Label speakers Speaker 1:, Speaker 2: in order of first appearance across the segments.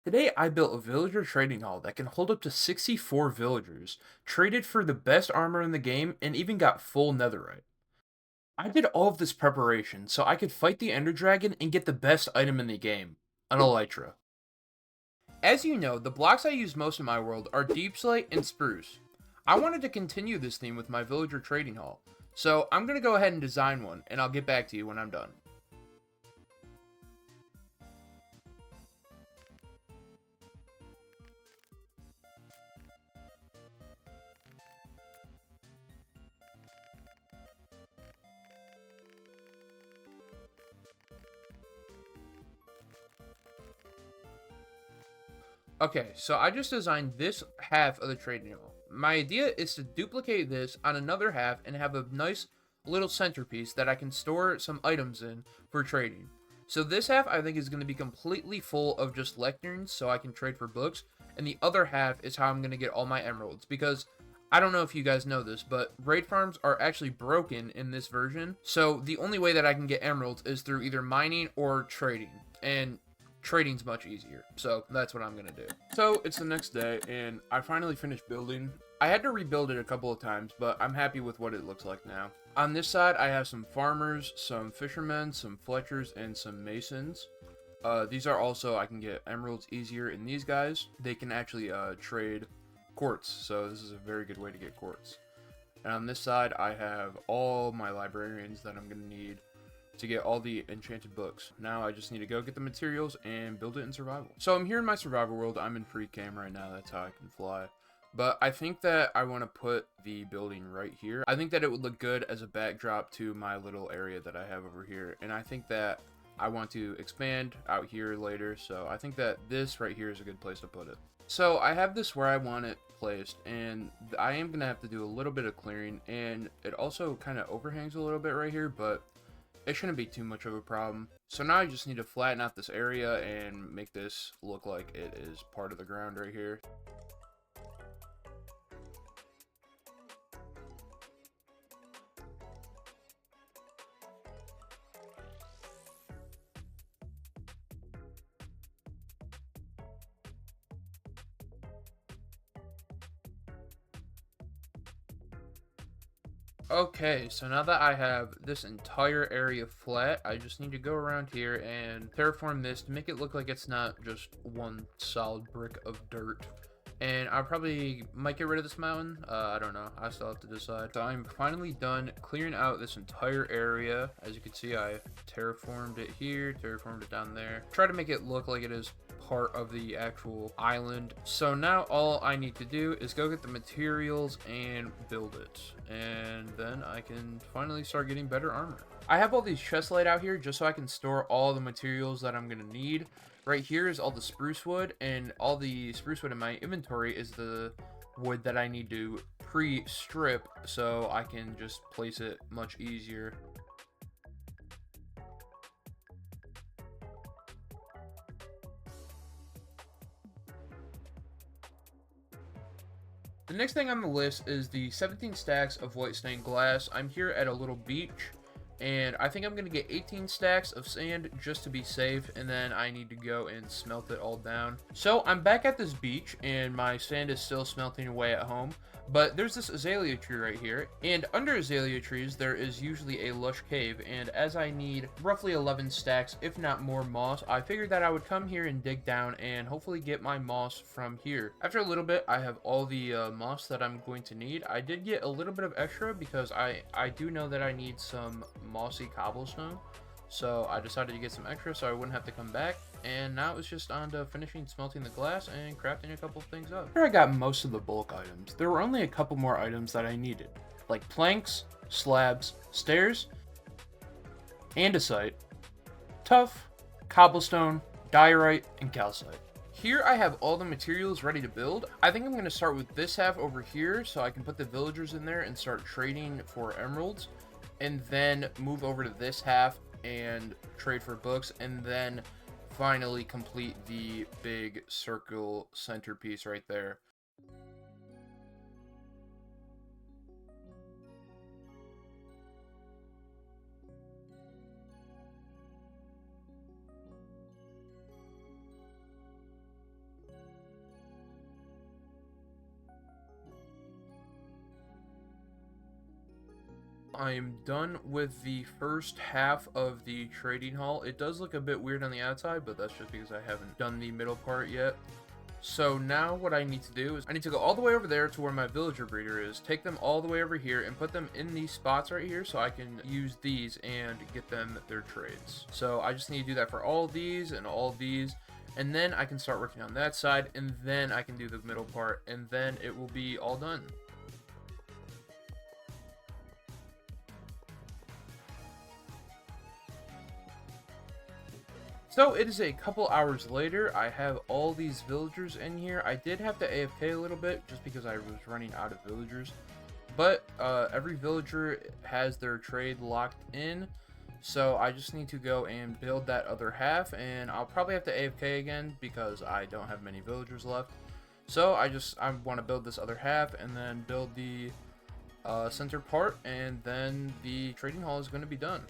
Speaker 1: Today, I built a villager trading hall that can hold up to 64 villagers, traded for the best armor in the game, and even got full netherite. I did all of this preparation so I could fight the Ender Dragon and get the best item in the game, an Elytra. As you know, the blocks I use most in my world are deep slate and spruce. I wanted to continue this theme with my villager trading hall, so I'm going to go ahead and design one, and I'll get back to you when I'm done. Okay, so I just designed this half of the trading hall. My idea is to duplicate this on another half and have a nice little centerpiece that I can store some items in for trading. So this half I think is going to be completely full of just lecterns so I can trade for books, and the other half is how I'm going to get all my emeralds, because I don't know if you guys know this, but raid farms are actually broken in this version, so the only way that I can get emeralds is through either mining or trading, and trading's much easier. So that's what I'm gonna do. So it's the next day and I finally finished building. I had to rebuild it a couple of times, but I'm happy with what it looks like now. On this side, I have some farmers, some fishermen, some fletchers, and some masons. These are also, I can get emeralds easier in these guys. They can actually trade quartz, so this is a very good way to get quartz. And on this side, I have all my librarians that I'm gonna need to get all the enchanted books. Now I just need to go get the materials and build it in survival. So I'm here in my survival world. I'm in free cam right now. That's how I can fly. But I think that I want to put the building right here. I think that it would look good as a backdrop to my little area that I have over here. And I think that I want to expand out here later. So I think that this right here is a good place to put it. So I have this where I want it placed, and I am going to have to do a little bit of clearing, and it also kind of overhangs a little bit right here, but it shouldn't be too much of a problem. So now I just need to flatten out this area and make this look like it is part of the ground right here. Okay, so now that I have this entire area flat, I just need to go around here and terraform this to make it look like it's not just one solid brick of dirt. And I probably might get rid of this mountain. I don't know. I still have to decide. So I'm finally done clearing out this entire area. As you can see, I terraformed it here, terraformed it down there. Try to make it look like it is part of the actual island. So now all I need to do is go get the materials and build it. And then I can finally start getting better armor. I have all these chests laid out here just so I can store all the materials that I'm going to need. Right here is all the spruce wood, and all the spruce wood in my inventory is the wood that I need to pre-strip so I can just place it much easier. The next thing on the list is the 17 stacks of white stained glass. I'm here at a little beach, and I think I'm going to get 18 stacks of sand just to be safe, and then I need to go and smelt it all down. So I'm back at this beach, and my sand is still smelting away at home, but there's this azalea tree right here, and under azalea trees there is usually a lush cave, and as I need roughly 11 stacks, if not more moss, I figured that I would come here and dig down and hopefully get my moss from here. After a little bit, I have all the moss that I'm going to need. I did get a little bit of extra because I do know that I need some mossy cobblestone, so I decided to get some extra so I wouldn't have to come back. And now it's just on to finishing smelting the glass and crafting a couple of things up. Here I got most of the bulk items. There were only a couple more items that I needed, like planks, slabs, stairs, andesite, tuff, cobblestone, diorite, and calcite. Here I have all the materials ready to build. I think I'm going to start with this half over here so I can put the villagers in there and start trading for emeralds, and then move over to this half and trade for books, and then finally complete the big circle centerpiece right there. I am done with the first half of the trading hall. It does look a bit weird on the outside, but that's just because I haven't done the middle part yet. So now what I need to do is I need to go all the way over there to where my villager breeder is, take them all the way over here and put them in these spots right here so I can use these and get them their trades. So I just need to do that for all these and all these, and then I can start working on that side, and then I can do the middle part, and then it will be all done. So it is a couple hours later. I have all these villagers in here. I did have to AFK a little bit just because I was running out of villagers. But every villager has their trade locked in. So I just need to go and build that other half. And I'll probably have to AFK again because I don't have many villagers left. So I want to build this other half and then build the center part. And then the trading hall is going to be done.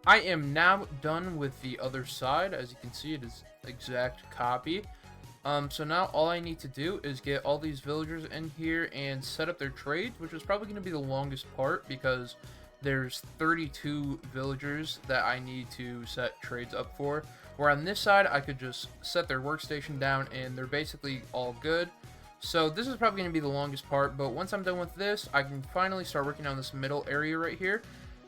Speaker 1: I am now done with the other side. As you can see, it is exact copy. So now all I need to do is get all these villagers in here and set up their trades, which is probably going to be the longest part because there's 32 villagers that I need to set trades up for. Where on this side, I could just set their workstation down and they're basically all good. So this is probably going to be the longest part, but once I'm done with this, I can finally start working on this middle area right here.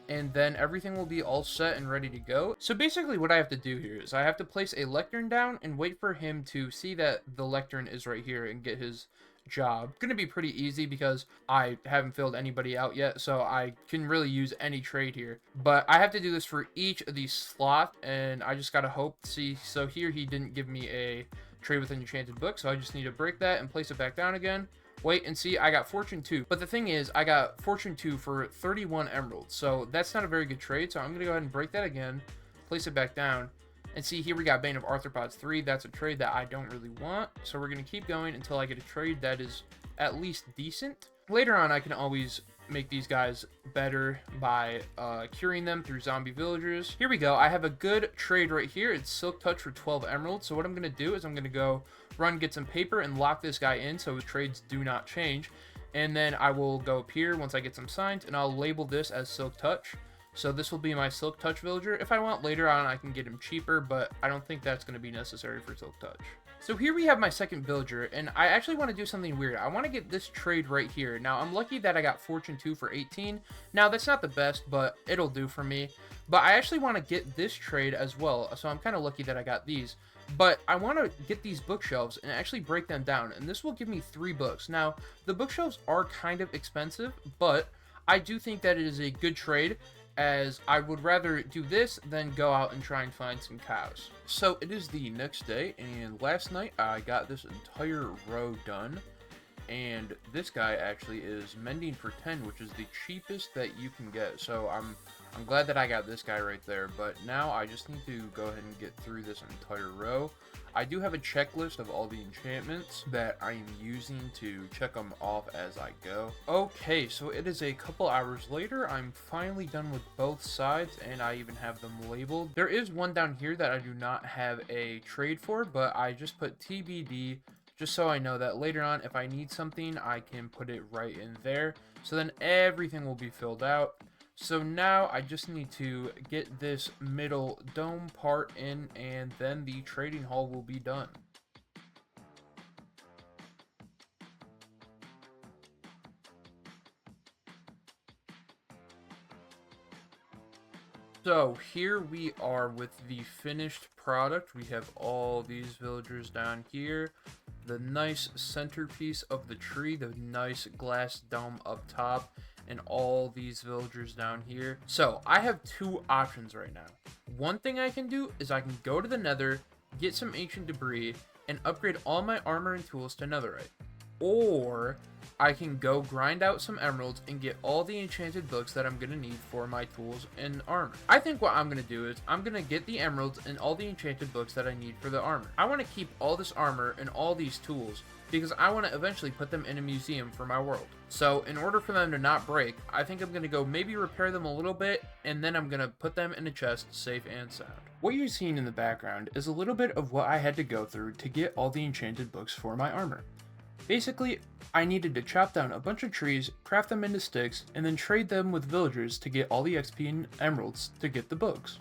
Speaker 1: And then everything will be all set and ready to go. So basically what I have to do here is I have to place a lectern down and wait for him to see that the lectern is right here and get his job. It's going to be pretty easy because I haven't filled anybody out yet, so I can really use any trade here. But I have to do this for each of these slots, and I just got to hope. See, so here he didn't give me a trade with an enchanted book, so I just need to break that and place it back down again. Wait and see, I got Fortune 2. But the thing is, I got Fortune 2 for 31 emeralds. So that's not a very good trade. So I'm going to go ahead and break that again. Place it back down. And see, here we got Bane of Arthropods 3. That's a trade that I don't really want. So we're going to keep going until I get a trade that is at least decent. Later on, I can always make these guys better by curing them through zombie villagers. Here we go. I have a good trade right here. It's Silk Touch for 12 emeralds. So what I'm going to do is I'm going to go run, get some paper, and lock this guy in so his trades do not change. And then I will go up here once I get some signs, and I'll label this as Silk Touch. So this will be my Silk Touch villager. If I want later on, I can get him cheaper, but I don't think that's going to be necessary for Silk Touch. So here we have my second villager, and I actually want to do something weird. I want to get this trade right here. Now, I'm lucky that I got Fortune 2 for 18. Now, that's not the best, but it'll do for me. But I actually want to get this trade as well, so I'm kind of lucky that I got these. But I want to get these bookshelves and actually break them down, and this will give me 3 books. Now, the bookshelves are kind of expensive, but I do think that it is a good trade, as I would rather do this than go out and try and find some cows. So it is the next day, and last night I got this entire row done, and this guy actually is mending for 10, which is the cheapest that you can get. So I'm glad that I got this guy right there, but now I just need to go ahead and get through this entire row. I do have a checklist of all the enchantments that I am using to check them off as I go. Okay, so it is a couple hours later. I'm finally done with both sides, and I even have them labeled. There is one down here that I do not have a trade for, but I just put TBD just so I know that later on, if I need something, I can put it right in there. So then everything will be filled out. So now I just need to get this middle dome part in, and then the trading hall will be done. So here we are with the finished product. We have all these villagers down here, the nice centerpiece of the tree, the nice glass dome up top, and all these villagers down here. So I have 2 options right now. One thing I can do is I can go to the nether, get some ancient debris, and upgrade all my armor and tools to netherite. or I can go grind out some emeralds and get all the enchanted books that I'm going to need for my tools and armor. I think what I'm going to do is I'm going to get the emeralds and all the enchanted books that I need for the armor. I want to keep all this armor and all these tools because I want to eventually put them in a museum for my world. So in order for them to not break, I think I'm going to go maybe repair them a little bit, and then I'm going to put them in a chest safe and sound. What you're seeing in the background is a little bit of what I had to go through to get all the enchanted books for my armor. Basically, I needed to chop down a bunch of trees, craft them into sticks, and then trade them with villagers to get all the XP and emeralds to get the books.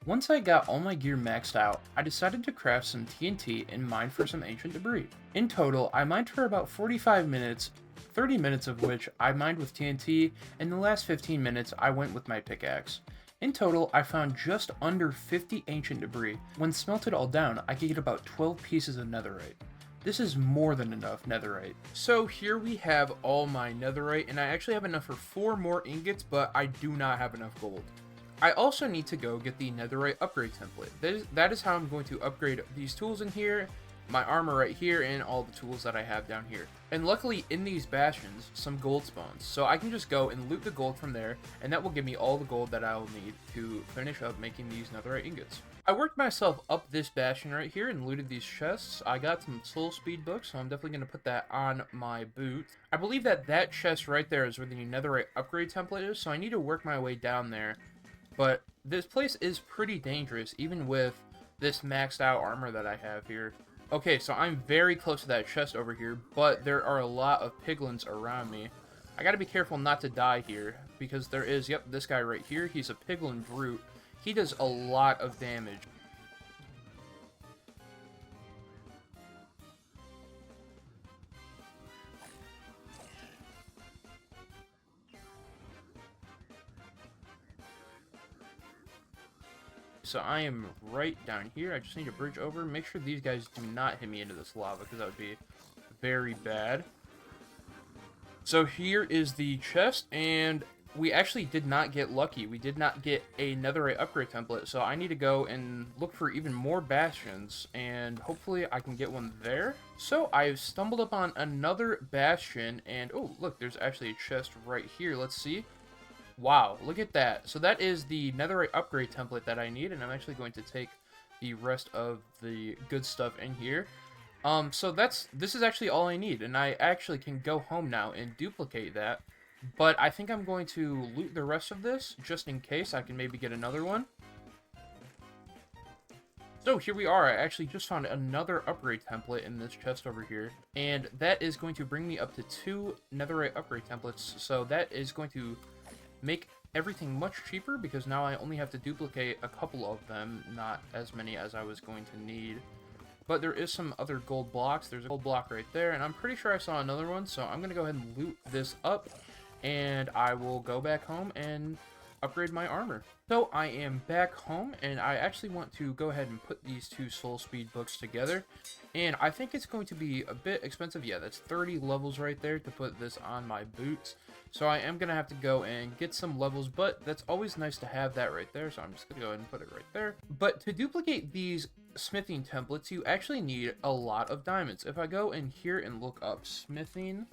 Speaker 1: Once I got all my gear maxed out, I decided to craft some TNT and mine for some ancient debris. In total, I mined for about 45 minutes, 30 minutes of which I mined with TNT, and the last 15 minutes I went with my pickaxe. In total, I found just under 50 ancient debris. When smelted all down, I could get about 12 pieces of netherite. This is more than enough netherite. So here we have all my netherite, and I actually have enough for 4 more ingots, but I do not have enough gold. I also need to go get the netherite upgrade template. That is how I'm going to upgrade these tools in here, my armor right here, and all the tools that I have down here. And luckily in these bastions, some gold spawns. So I can just go and loot the gold from there, and that will give me all the gold that I will need to finish up making these netherite ingots. I worked myself up this bastion right here and looted these chests. I got some soul speed books, so I'm definitely going to put that on my boot. I believe that chest right there is where the netherite upgrade template is, so I need to work my way down there. But this place is pretty dangerous, even with this maxed out armor that I have here. Okay, so I'm very close to that chest over here, but there are a lot of piglins around me. I gotta be careful not to die here, because there is, yep, this guy right here. He's a piglin brute. He does a lot of damage. So I am right down here. I just need to bridge over. Make sure these guys do not hit me into this lava, because that would be very bad. So here is the chest, and we actually did not get lucky. We did not get a netherite upgrade template, so I need to go and look for even more bastions, and hopefully I can get one there. So I've stumbled upon another bastion, and oh, look, there's actually a chest right here. Let's see. Wow, look at that. So that is the netherite upgrade template that I need, and I'm actually going to take the rest of the good stuff in here. So this is actually all I need, and I actually can go home now and duplicate that. But I think I'm going to loot the rest of this, just in case I can maybe get another one. So here we are. I actually just found another upgrade template in this chest over here, and that is going to bring me up to 2 netherite upgrade templates. So that is going to make everything much cheaper, because now I only have to duplicate a couple of them, not as many as I was going to need. But there is some other gold blocks. There's a gold block right there, and I'm pretty sure I saw another one, so I'm going to go ahead and loot this up, and I will go back home and upgrade my armor. So I am back home, and I actually want to go ahead and put these 2 soul speed books together, and I think it's going to be a bit expensive. Yeah, that's 30 levels right there to put this on my boots. So I am going to have to go and get some levels, but that's always nice to have that right there, so I'm just going to go ahead and put it right there. But to duplicate these smithing templates, you actually need a lot of diamonds. If I go in here and look up smithing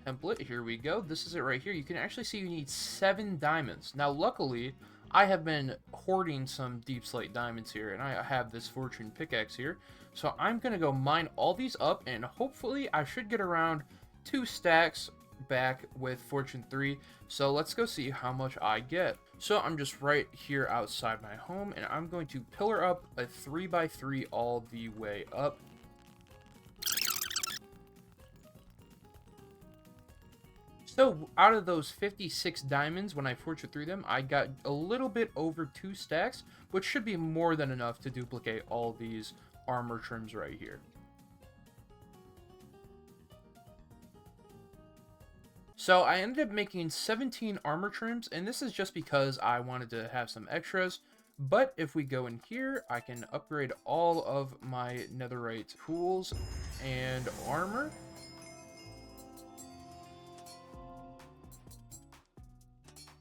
Speaker 1: template, here we go. This is it right here. You can actually see you need 7 diamonds. Now, luckily, I have been hoarding some deep slate diamonds here, and I have this fortune pickaxe here. So I'm going to go mine all these up, and hopefully I should get around 2 stacks back with fortune 3. So let's go see how much I get. So I'm just right here outside my home, and I'm going to pillar up a 3x3 all the way up. So out of those 56 diamonds, when I fortune through them, I got a little bit over 2 stacks, which should be more than enough to duplicate all these armor trims right here. So I ended up making 17 armor trims, and this is just because I wanted to have some extras. But if we go in here, I can upgrade all of my netherite tools and armor.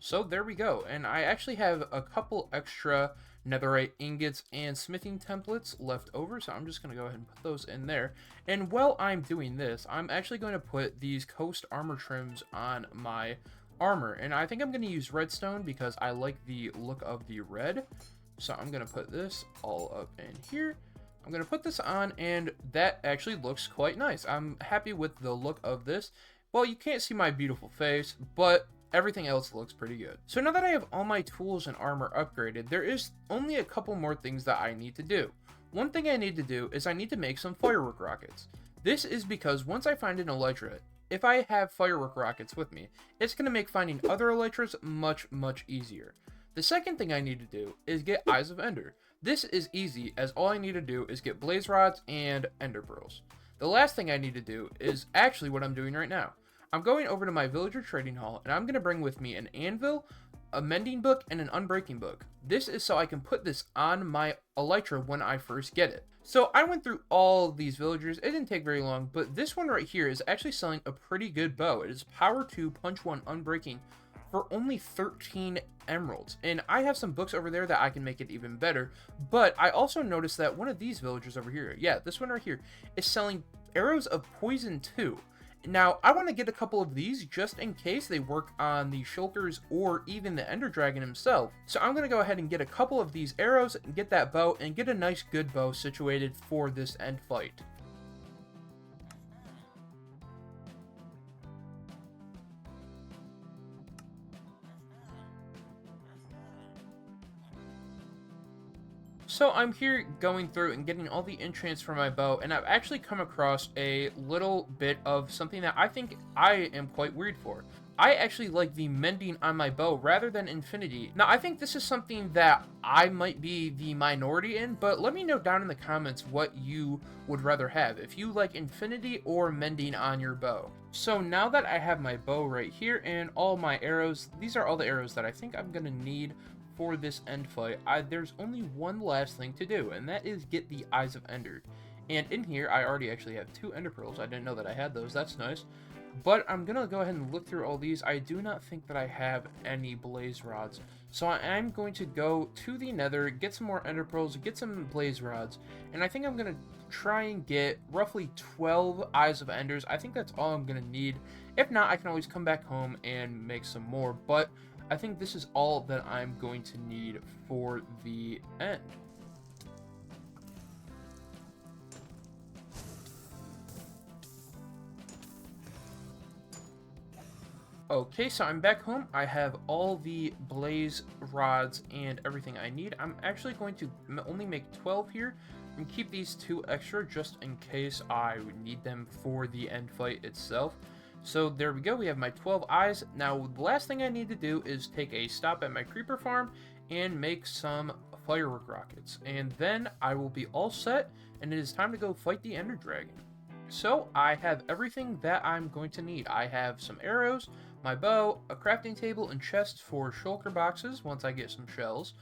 Speaker 1: So there we go, and I actually have a couple extra netherite ingots and smithing templates left over, so I'm just going to go ahead and put those in there. And while I'm doing this, I'm actually going to put these coast armor trims on my armor, and I think I'm going to use redstone because I like the look of the red. So I'm going to put this all up in here. I'm going to put this on, and that actually looks quite nice. I'm happy with the look of this. Well, you can't see my beautiful face, but everything else looks pretty good. So now that I have all my tools and armor upgraded, there is only a couple more things that I need to do. One thing I need to do is I need to make some firework rockets. This is because once I find an elytra, if I have firework rockets with me, it's going to make finding other elytras much, much easier. The second thing I need to do is get Eyes of Ender. This is easy, as all I need to do is get blaze rods and ender pearls. The last thing I need to do is actually what I'm doing right now. I'm going over to my villager trading hall, and I'm going to bring with me an anvil, a mending book, and an unbreaking book. This is so I can put this on my elytra when I first get it. So I went through all these villagers. It didn't take very long, but this one right here is actually selling a pretty good bow. It is power 2, punch 1, unbreaking for only 13 emeralds. And I have some books over there that I can make it even better. But I also noticed that one of these villagers over here, yeah, this one right here, is selling arrows of poison 2. Now, I want to get a couple of these just in case they work on the shulkers or even the ender dragon himself. So I'm going to go ahead and get a couple of these arrows and get that bow and get a nice good bow situated for this end fight. So I'm here going through and getting all the enchants for my bow, and I've actually come across a little bit of something that I think I am quite weird for. I actually like the mending on my bow rather than infinity. Now, I think this is something that I might be the minority in, but let me know down in the comments what you would rather have, if you like infinity or mending on your bow. So now that I have my bow right here and all my arrows, these are all the arrows that I think I'm going to need for this end fight. There's only one last thing to do, and that is get the Eyes of Ender. And in here, I already actually have 2 ender pearls. I didn't know that I had those. That's nice. But I'm going to go ahead and look through all these. I do not think that I have any blaze rods. So I'm going to go to the nether, get some more ender pearls, get some blaze rods, and I think I'm going to try and get roughly 12 Eyes of Enders. I think that's all I'm going to need. If not, I can always come back home and make some more, but I think this is all that I'm going to need for the end. Okay, so I'm back home. I have all the blaze rods and everything I need. I'm actually going to only make 12 here and keep these 2 extra just in case I need them for the end fight itself. So there we go, we have my 12 eyes. Now, the last thing I need to do is take a stop at my creeper farm and make some firework rockets. And then I will be all set, and it is time to go fight the ender dragon. So I have everything that I'm going to need. I have some arrows, my bow, a crafting table, and chest for shulker boxes once I get some shells.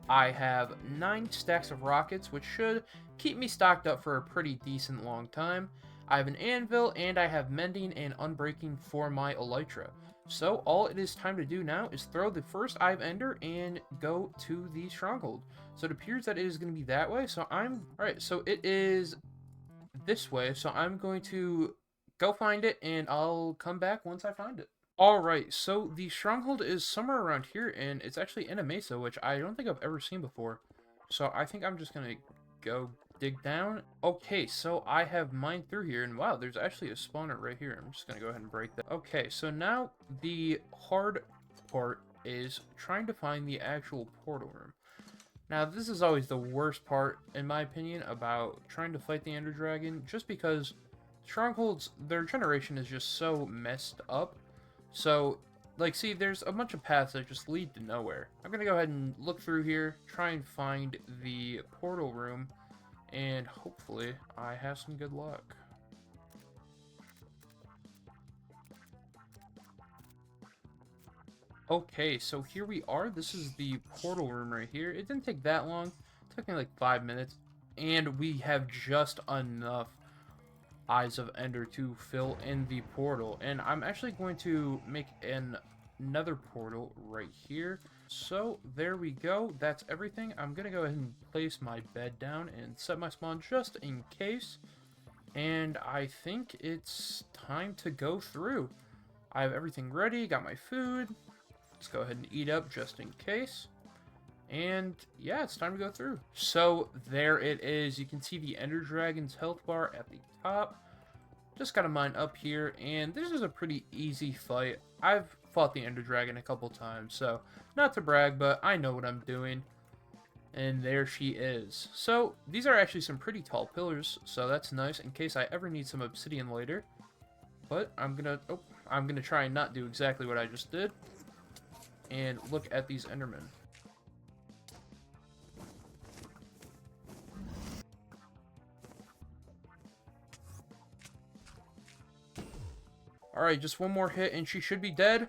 Speaker 1: I have 9 stacks of rockets, which should keep me stocked up for a pretty decent long time. I have an anvil, and I have mending and unbreaking for my elytra. So all it is time to do now is throw the first Eye of Ender and go to the stronghold. So it appears that it is going to be that way. So alright, so it is this way. So I'm going to go find it, and I'll come back once I find it. Alright, so the stronghold is somewhere around here, and it's actually in a mesa, which I don't think I've ever seen before. So I think I'm just going to go dig down. Okay, so I have mined through here, and wow, there's actually a spawner right here. I'm just gonna go ahead and break that. Okay, so now the hard part is trying to find the actual portal room. Now, this is always the worst part, in my opinion, about trying to fight the ender dragon, just because strongholds, their generation is just so messed up. So, like, see, there's a bunch of paths that just lead to nowhere. I'm gonna go ahead and look through here, try and find the portal room, and hopefully I have some good luck. Okay, so here we are. This is the portal room right here. It didn't take that long. It took me like 5 minutes. And we have just enough Eyes of Ender to fill in the portal. And I'm actually going to make an nether portal right here. So there we go. That's everything. I'm going to go ahead and place my bed down and set my spawn just in case. And I think it's time to go through. I have everything ready, got my food. Let's go ahead and eat up just in case. And yeah, it's time to go through. So there it is. You can see the Ender Dragon's health bar at the top. Just got a mine up here, and this is a pretty easy fight. I've fought the Ender Dragon a couple times, so not to brag, but I know what I'm doing. And there she is. So these are actually some pretty tall pillars, so that's nice in case I ever need some obsidian later. But I'm gonna try and not do exactly what I just did. And look at these Endermen. Alright, just one more hit and she should be dead.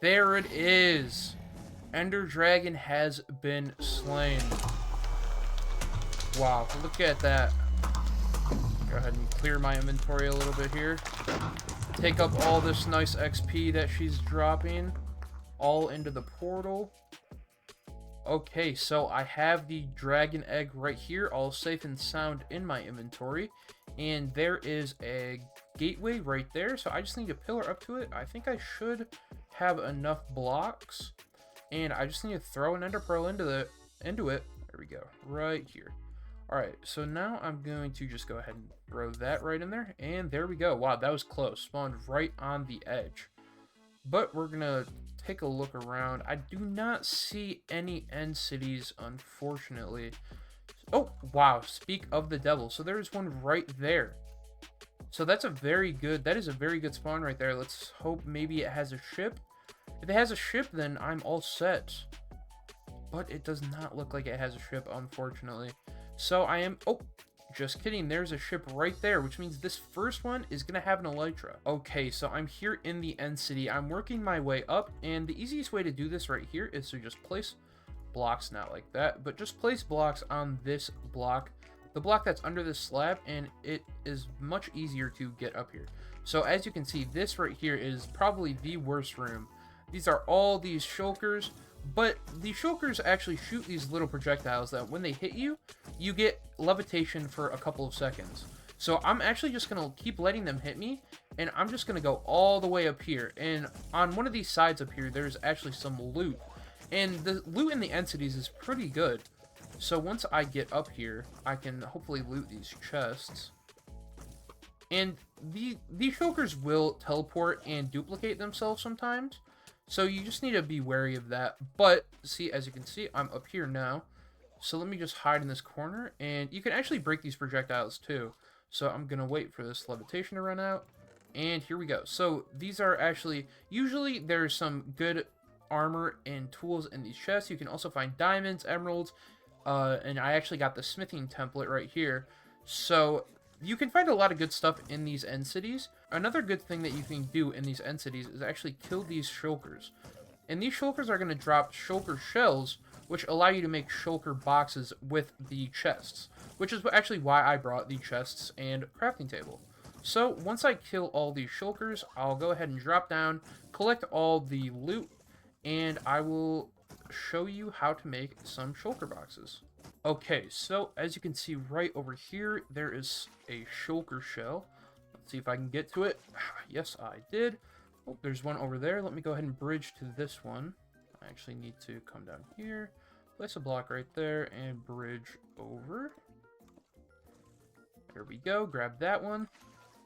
Speaker 1: There it is. Ender Dragon has been slain. Wow, look at that. Go ahead and clear my inventory a little bit here. Take up all this nice XP that she's dropping. All into the portal. Okay, so I have the dragon egg right here, all safe and sound in my inventory. And there is a gateway right there, so I just need a pillar up to it. I think I should have enough blocks. And I just need to throw an ender pearl into it. There we go, right here. Alright, so now I'm going to just go ahead and throw that right in there. And there we go. Wow, that was close. Spawned right on the edge. But we're going to take a look around. I do not see any end cities, unfortunately. Oh, wow. Speak of the devil. So there's one right there. So that is a very good spawn right there. Let's hope maybe it has a ship. If it has a ship, then I'm all set. But it does not look like it has a ship, unfortunately. So I am... Oh, just kidding. There's a ship right there, which means this first one is going to have an Elytra. Okay, so I'm here in the end city. I'm working my way up, and the easiest way to do this right here is to just place blocks, not like that, but just place blocks on this block, the block that's under this slab, and it is much easier to get up here. So as you can see, this right here is probably the worst room. These are all these shulkers, but the shulkers actually shoot these little projectiles that when they hit you, you get levitation for a couple of seconds. So I'm actually just going to keep letting them hit me, and I'm just going to go all the way up here. And on one of these sides up here, there's actually some loot. And the loot in the end cities is pretty good. So once I get up here, I can hopefully loot these chests. And these shulkers will teleport and duplicate themselves sometimes. So you just need to be wary of that. But, see, as you can see, I'm up here now. So let me just hide in this corner. And you can actually break these projectiles too. So I'm going to wait for this levitation to run out. And here we go. So these are actually... Usually there's some good armor and tools in these chests. You can also find diamonds, emeralds. And I actually got the smithing template right here. So... You can find a lot of good stuff in these end cities. Another good thing that you can do in these end cities is actually kill these shulkers. And these shulkers are going to drop shulker shells, which allow you to make shulker boxes with the chests. Which is actually why I brought the chests and crafting table. So once I kill all these shulkers, I'll go ahead and drop down, collect all the loot, and I will show you how to make some shulker boxes. Okay, so as you can see right over here, there is a shulker shell. Let's see if I can get to it. Yes, I did. Oh, there's one over there. Let me go ahead and bridge to this one. I actually need to come down here, place a block right there, and bridge over. There we go. Grab that one.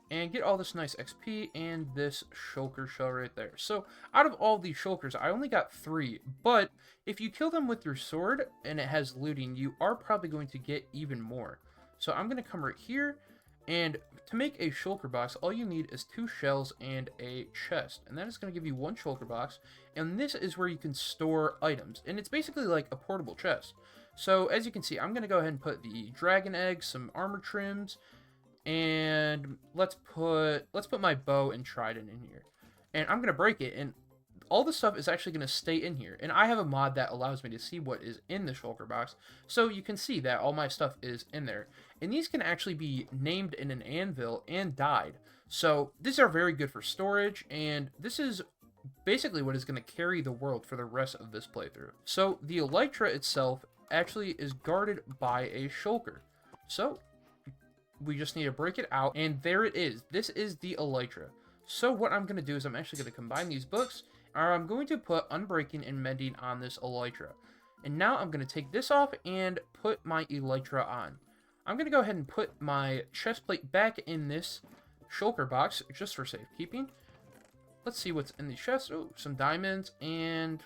Speaker 1: And get all this nice XP and this shulker shell right there. So, out of all these shulkers, I only got 3. But, if you kill them with your sword, and it has looting, you are probably going to get even more. So, I'm going to come right here, and to make a shulker box, all you need is 2 shells and a chest. And that is going to give you 1 shulker box, and this is where you can store items. And it's basically like a portable chest. So, as you can see, I'm going to go ahead and put the dragon eggs, some armor trims, and let's put my bow and trident in here. And I'm going to break it, and all the stuff is actually going to stay in here. And I have a mod that allows me to see what is in the shulker box, so you can see that all my stuff is in there. And these can actually be named in an anvil and dyed. So these are very good for storage, and this is basically what is going to carry the world for the rest of this playthrough. So the Elytra itself actually is guarded by a Shulker. So we just need to break it out, and there it is. This is the Elytra. So what I'm going to do is I'm actually going to combine these books, and I'm going to put Unbreaking and Mending on this Elytra. And now I'm going to take this off and put my Elytra on. I'm going to go ahead and put my chest plate back in this Shulker box, just for safekeeping. Let's see what's in these chests. Oh, some diamonds, and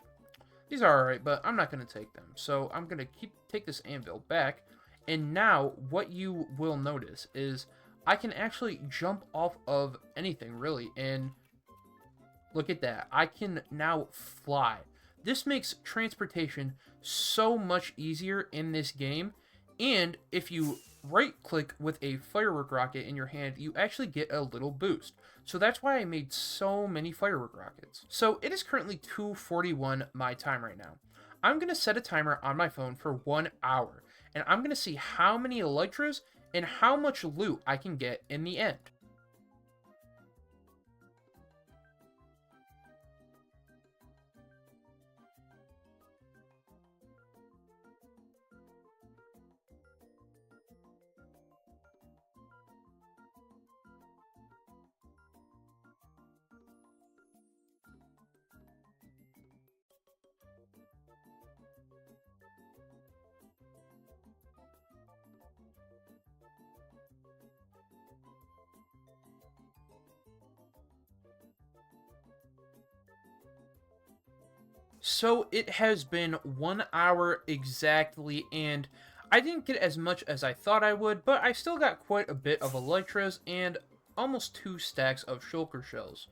Speaker 1: these are alright, but I'm not going to take them. So I'm going to take this anvil back, and now what you will notice is I can actually jump off of anything, really, and look at that. I can now fly. This makes transportation so much easier in this game, and if you right-click with a firework rocket in your hand, you actually get a little boost. So that's why I made so many firework rockets. So it is currently 2:41 my time right now. I'm going to set a timer on my phone for 1 hour, and I'm going to see how many Elytras and how much loot I can get in the end. So it has been 1 hour exactly, and I didn't get as much as I thought I would, but I still got quite a bit of Elytras and almost 2 stacks of Shulker shells.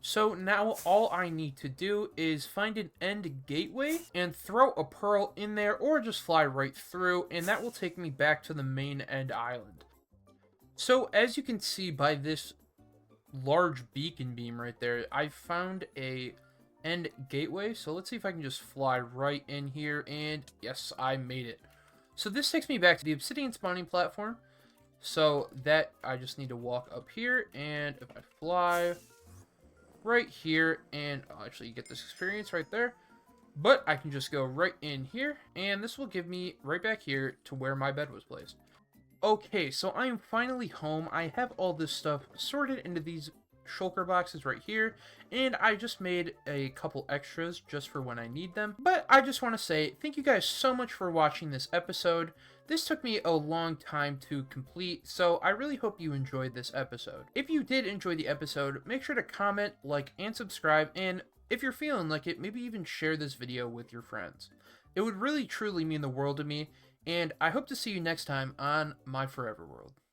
Speaker 1: So now all I need to do is find an end gateway and throw a pearl in there, or just fly right through, and that will take me back to the main end island. So as you can see by this large beacon beam right there, I found a end gateway. So let's see if I can just fly right in here, and yes, I made it. So this takes me back to the obsidian spawning platform. So that I just need to walk up here, and if I fly right here, and I'll actually get this experience right there, but I can just go right in here, and this will give me right back here to where my bed was placed. Okay, so I am finally home. I have all this stuff sorted into these Shulker boxes right here, and I just made a couple extras just for when I need them. But I just want to say thank you guys so much for watching this episode. This took me a long time to complete, so I really hope you enjoyed this episode. If you did enjoy the episode, make sure to comment, like, and subscribe, and if you're feeling like it, maybe even share this video with your friends. It would really truly mean the world to me, and I hope to see you next time on My Forever World.